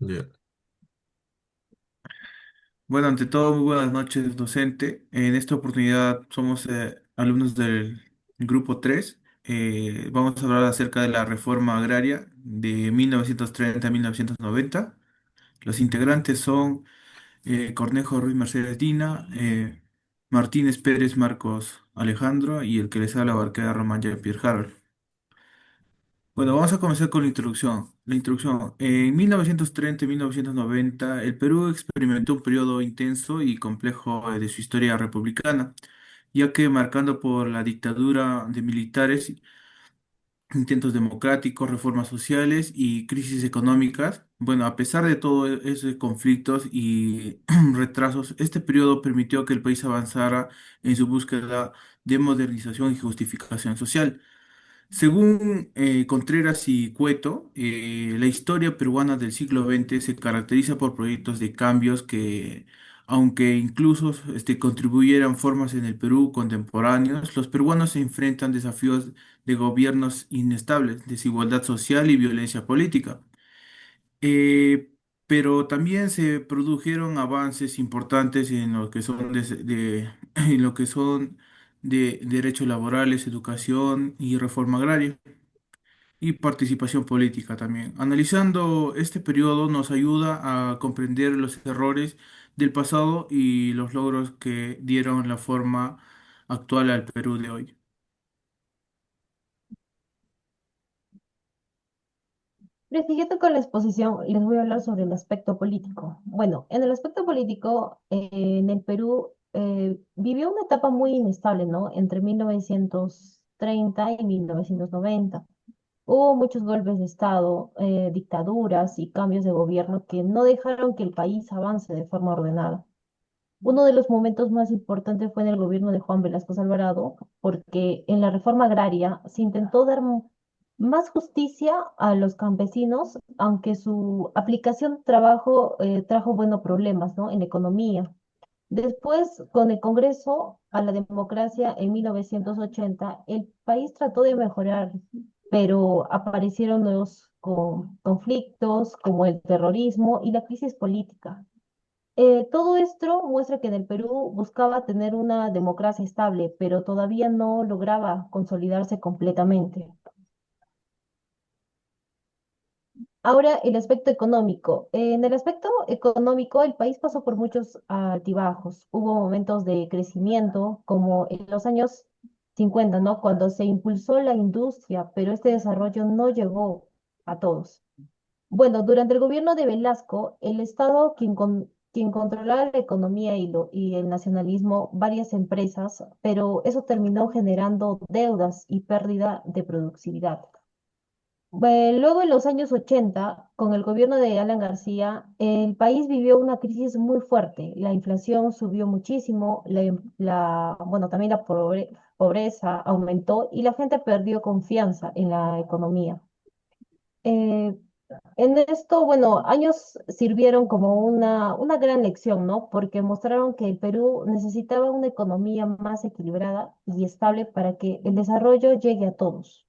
Ya. Bueno, ante todo, muy buenas noches, docente. En esta oportunidad somos alumnos del grupo 3. Vamos a hablar acerca de la reforma agraria de 1930 a 1990. Los integrantes son Cornejo Ruiz Mercedes Dina, Martínez Pérez Marcos Alejandro y el que les habla Barquera Román Jean-Pierre Harold. Bueno, vamos a comenzar con la introducción. La introducción. En 1930 y 1990, el Perú experimentó un periodo intenso y complejo de su historia republicana, ya que marcando por la dictadura de militares, intentos democráticos, reformas sociales y crisis económicas. Bueno, a pesar de todos esos conflictos y retrasos, este periodo permitió que el país avanzara en su búsqueda de modernización y justificación social. Según Contreras y Cueto, la historia peruana del siglo XX se caracteriza por proyectos de cambios que, aunque incluso contribuyeran formas en el Perú contemporáneos, los peruanos se enfrentan desafíos de gobiernos inestables, desigualdad social y violencia política. Eh, pero también se produjeron avances importantes en lo que son en lo que son de derechos laborales, educación y reforma agraria y participación política también. Analizando este periodo nos ayuda a comprender los errores del pasado y los logros que dieron la forma actual al Perú de hoy. Siguiendo con la exposición, les voy a hablar sobre el aspecto político. Bueno, en el aspecto político, en el Perú vivió una etapa muy inestable, ¿no? Entre 1930 y 1990. Hubo muchos golpes de Estado, dictaduras y cambios de gobierno que no dejaron que el país avance de forma ordenada. Uno de los momentos más importantes fue en el gobierno de Juan Velasco Alvarado, porque en la reforma agraria se intentó dar más justicia a los campesinos, aunque su aplicación trajo buenos problemas, ¿no? En la economía. Después, con el Congreso a la democracia en 1980, el país trató de mejorar, pero aparecieron nuevos conflictos como el terrorismo y la crisis política. Todo esto muestra que en el Perú buscaba tener una democracia estable, pero todavía no lograba consolidarse completamente. Ahora, el aspecto económico. En el aspecto económico, el país pasó por muchos altibajos. Hubo momentos de crecimiento, como en los años 50, ¿no? Cuando se impulsó la industria, pero este desarrollo no llegó a todos. Bueno, durante el gobierno de Velasco, el Estado, quien controlaba la economía y el nacionalismo, varias empresas, pero eso terminó generando deudas y pérdida de productividad. Luego, en los años 80, con el gobierno de Alan García, el país vivió una crisis muy fuerte. La inflación subió muchísimo, bueno, también la pobreza aumentó y la gente perdió confianza en la economía. Eh, en esto, bueno, años sirvieron como una gran lección, ¿no? Porque mostraron que el Perú necesitaba una economía más equilibrada y estable para que el desarrollo llegue a todos.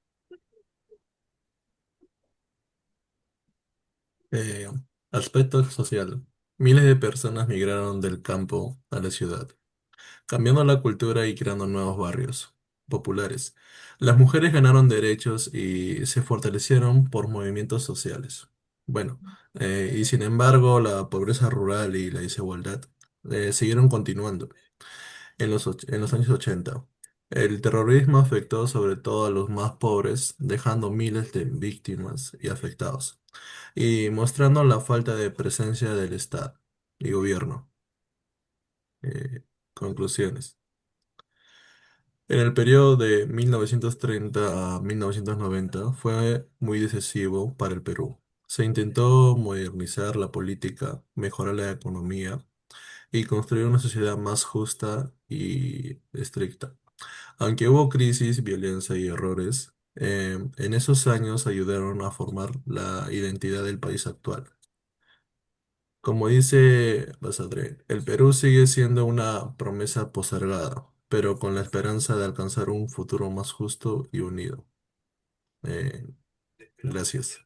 Eh, Aspecto social. Miles de personas migraron del campo a la ciudad, cambiando la cultura y creando nuevos barrios populares. Las mujeres ganaron derechos y se fortalecieron por movimientos sociales. Bueno, y sin embargo, la pobreza rural y la desigualdad siguieron continuando en los años 80. El terrorismo afectó sobre todo a los más pobres, dejando miles de víctimas y afectados, y mostrando la falta de presencia del Estado y gobierno. Eh, Conclusiones. En el periodo de 1930 a 1990 fue muy decisivo para el Perú. Se intentó modernizar la política, mejorar la economía y construir una sociedad más justa y estricta. Aunque hubo crisis, violencia y errores, en esos años ayudaron a formar la identidad del país actual. Como dice Basadre, el Perú sigue siendo una promesa postergada, pero con la esperanza de alcanzar un futuro más justo y unido. Eh, Gracias.